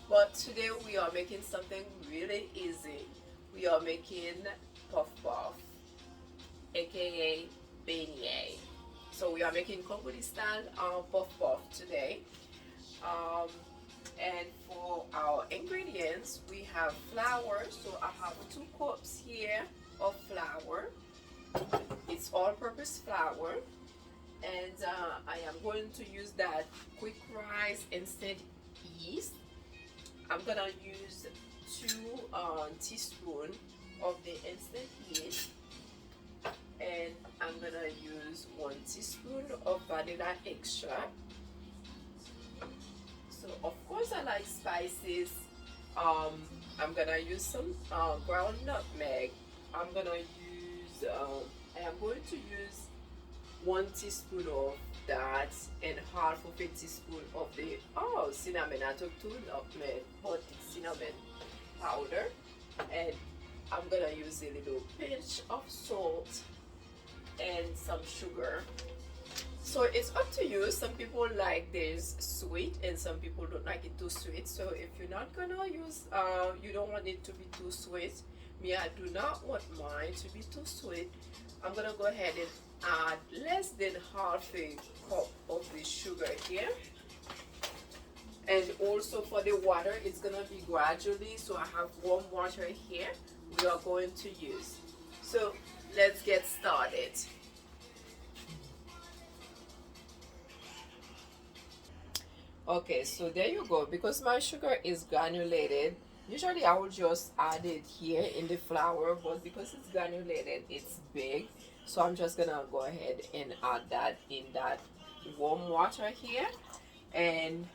But today we are making something really easy. We are making puff puff, aka beignet. So we are making Congolese style puff puff today. Um, and for our ingredients, we have flour. So I have 2 cups here of flour. It's all-purpose flour, and I am going to use that quick rise instant yeast. I'm gonna use 2 teaspoons of the instant yeast, and I'm gonna use 1 teaspoon of vanilla extract. So of course I like spices. I'm gonna use some ground nutmeg. I'm gonna use I am going to use 1 teaspoon of that and half of a teaspoon of the cinnamon. I took 2 nutmeg, but it's cinnamon powder, and I'm gonna use a little pinch of salt and some sugar. So it's up to you. Some people like this sweet and some people don't like it too sweet. So if you're not gonna use you don't want it to be too sweet, me, I do not want mine to be too sweet. I'm gonna go ahead and add less than half a cup of the sugar here. And also for the water, it's gonna be gradually. So I have warm water here we are going to use. So let's get started. Okay, so there you go. Because my sugar is granulated, usually I will just add it here in the flour, but because it's granulated, it's big. So I'm just gonna go ahead and add that in that warm water here. And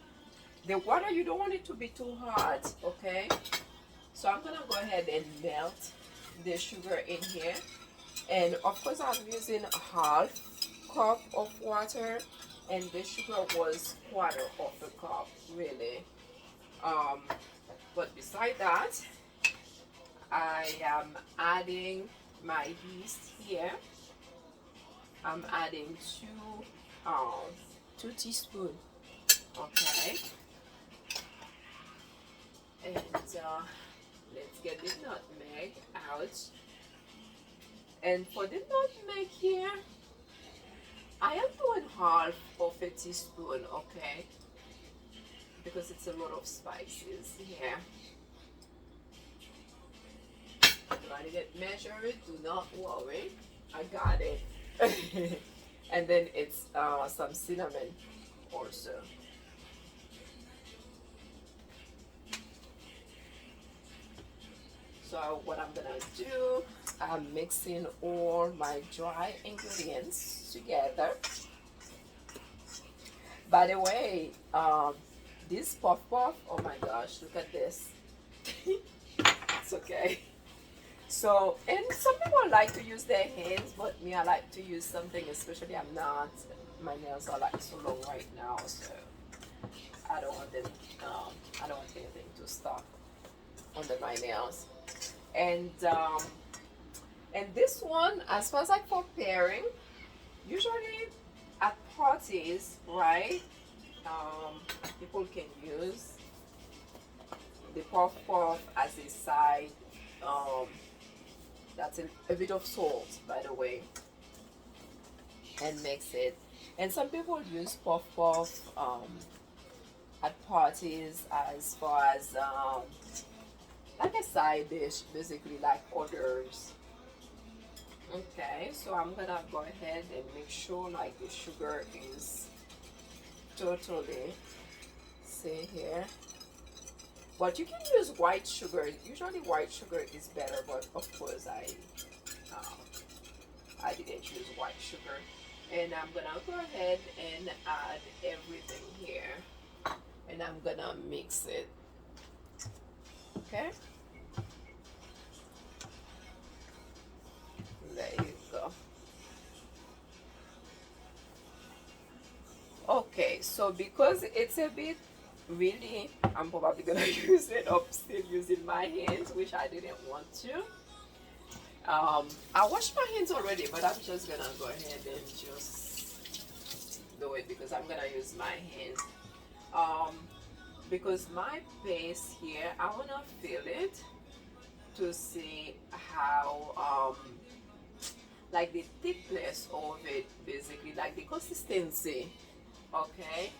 the water, you don't want it to be too hot, okay? So I'm gonna go ahead and melt the sugar in here. And of course I'm using half cup of water, and the sugar was quarter of a cup, really. But beside that, I am adding my yeast here. I'm adding 2 teaspoons, okay? And let's get the nutmeg out. And for the nutmeg here, I am doing half of a teaspoon, okay? Because it's a lot of spices here. If I didn't measure it, do not worry. I got it. And then it's some cinnamon also. So what I'm gonna do, I'm mixing all my dry ingredients together. By the way, this puff puff, oh my gosh, look at this. It's okay. So, and some people like to use their hands, but me, I like to use something, especially I'm not, my nails are like so long right now, so I don't want them, I don't want anything to stop under my nails. And this one, as far as like for pairing, usually at parties, right? People can use the puff puff as a side. That's a bit of salt, by the way, and mix it. And some people use puff puff at parties as far as like a side dish, basically like hors. Okay, so I'm gonna go ahead and make sure like the sugar is totally, see here. But you can use white sugar. Usually white sugar is better, but of course I didn't use white sugar. And I'm gonna go ahead and add everything here, and I'm gonna mix it. Okay. There you go. Okay, so because it's a bit really, I'm probably gonna use it up, still using my hands, which I didn't want to. I washed my hands already, but I'm just gonna go ahead and just do it because I'm gonna use my hands. because my paste here, I want to feel it to see how like the thickness of it, basically like the consistency. Okay,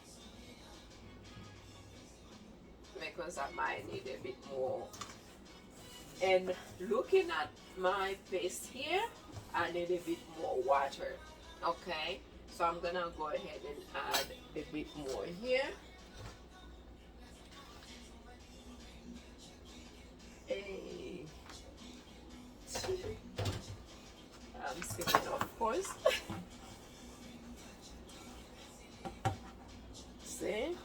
because I might need a bit more. And looking at my paste here, I need a bit more water. Okay, so I'm gonna go ahead and add a bit more here. A I'm skipping, of course. See?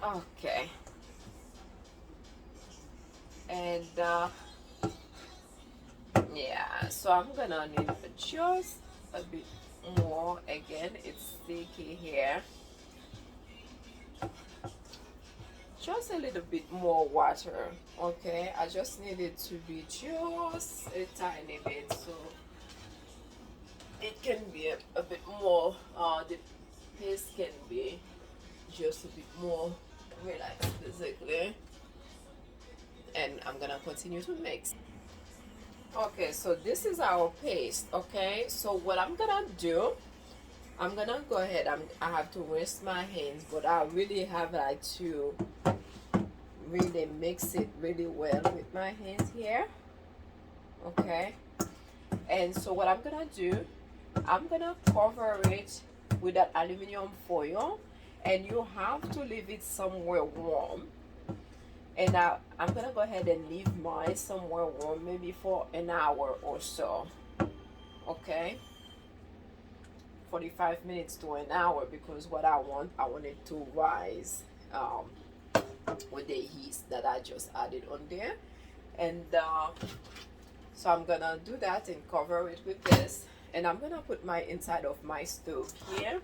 Okay. And yeah, so I'm gonna need just a bit more. Again, it's sticky here. Just a little bit more water. Okay, I just need it to be just a tiny bit, so it can be a bit more. The paste can be just a bit more relaxed, basically. And I'm gonna continue to mix. Okay, so this is our paste. Okay, so what I'm gonna do, I'm gonna go ahead. I have to rinse my hands, but I really have like to really mix it really well with my hands here. Okay, and so what I'm gonna do, I'm gonna cover it with that aluminum foil, and you have to leave it somewhere warm. And I'm gonna go ahead and leave mine somewhere warm, maybe for an hour or so. Okay, 45 minutes to an hour, because what I want it to rise with the yeast that I just added on there. And so I'm gonna do that and cover it with this, and I'm gonna put my inside of my stove here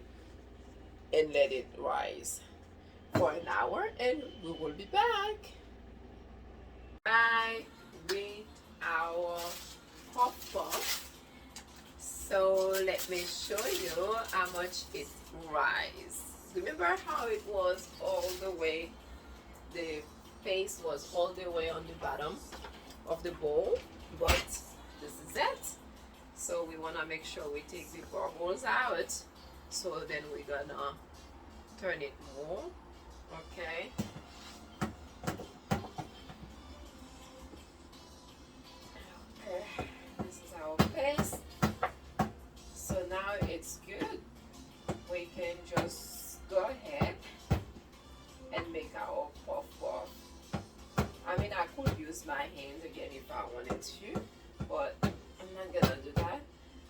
and let it rise for an hour, and we will be back. Bye with our puff puff. So let me show you how much it rise. Remember how it was all the way, the paste was all the way on the bottom of the bowl, but this is it. So we want to make sure we take the bubbles out, so then we're gonna turn it more. Okay, okay, this is our paste. So now it's good. We can just go ahead and make our puff puff. I mean, I could use my hands again if I wanted to, but I'm not gonna do that.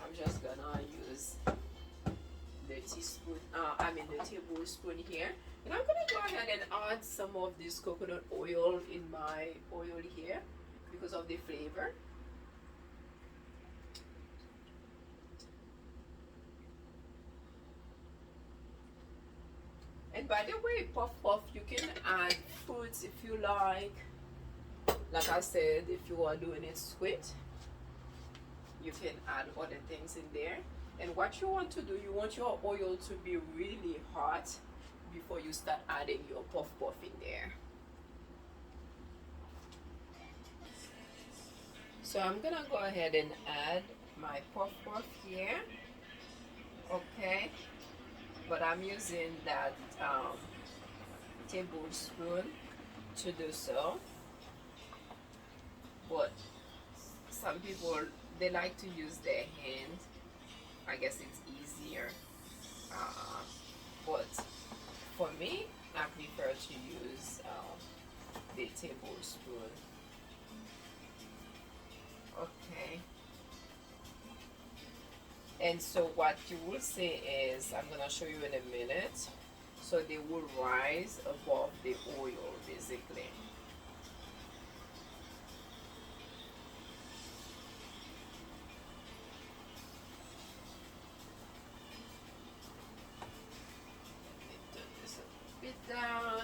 I'm just gonna use the teaspoon, the tablespoon here. And I'm gonna go ahead and add some of this coconut oil in my oil here because of the flavor. And by the way, puff puff, you can add fruits if you like. Like I said, if you are doing it sweet, you can add other things in there. And what you want to do, you want your oil to be really hot before you start adding your puff puff in there. So I'm gonna go ahead and add my puff puff here. Okay, but I'm using that tablespoon to do so. But some people, they like to use their hand. I guess it's easier. But for me, I prefer to use the tablespoon. Okay. And so what you will see is, I'm gonna show you in a minute. So they will rise above the oil, basically. Down.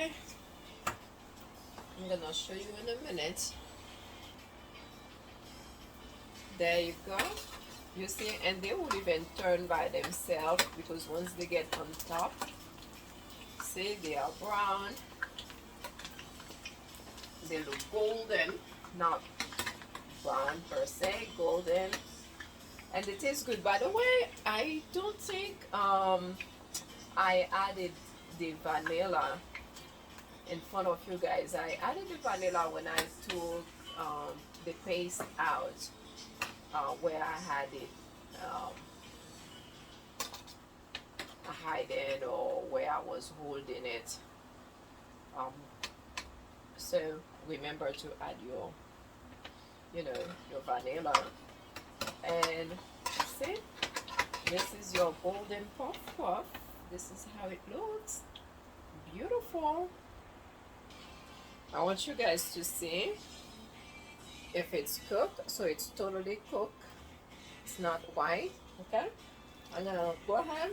Okay, I'm gonna show you in a minute. There you go. You see, and they will even turn by themselves because once they get on top, see, they are brown. They look golden, not brown per se, golden, and it tastes good. By the way, I don't think I added the vanilla in front of you guys. I added the vanilla when I took the paste out where I had it hidden or where I was holding it. So remember to add your, your vanilla. And see, this is your golden puff puff. This is how it looks. Beautiful. I want you guys to see if it's cooked. So it's totally cooked. It's not white. Okay. I'm gonna go ahead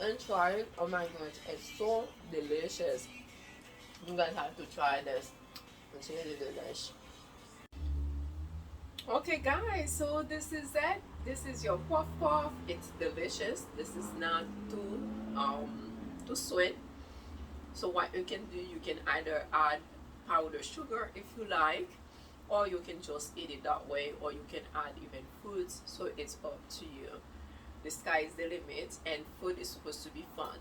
and try it. Oh my gosh, it's so delicious. You guys have to try this. It's really delicious. Okay guys, so this is it. This is your puff puff. It's delicious. This is not too sweet. So what you can do, you can either add powdered sugar if you like, or you can just eat it that way, or you can add even fruits. So it's up to you. The sky is the limit, and food is supposed to be fun.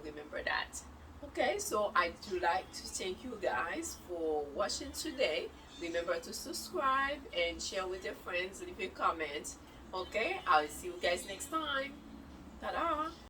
Remember that. Okay, so I do like to thank you guys for watching today. Remember to subscribe and share with your friends, leave a comment. Okay, I'll see you guys next time. Ta-da!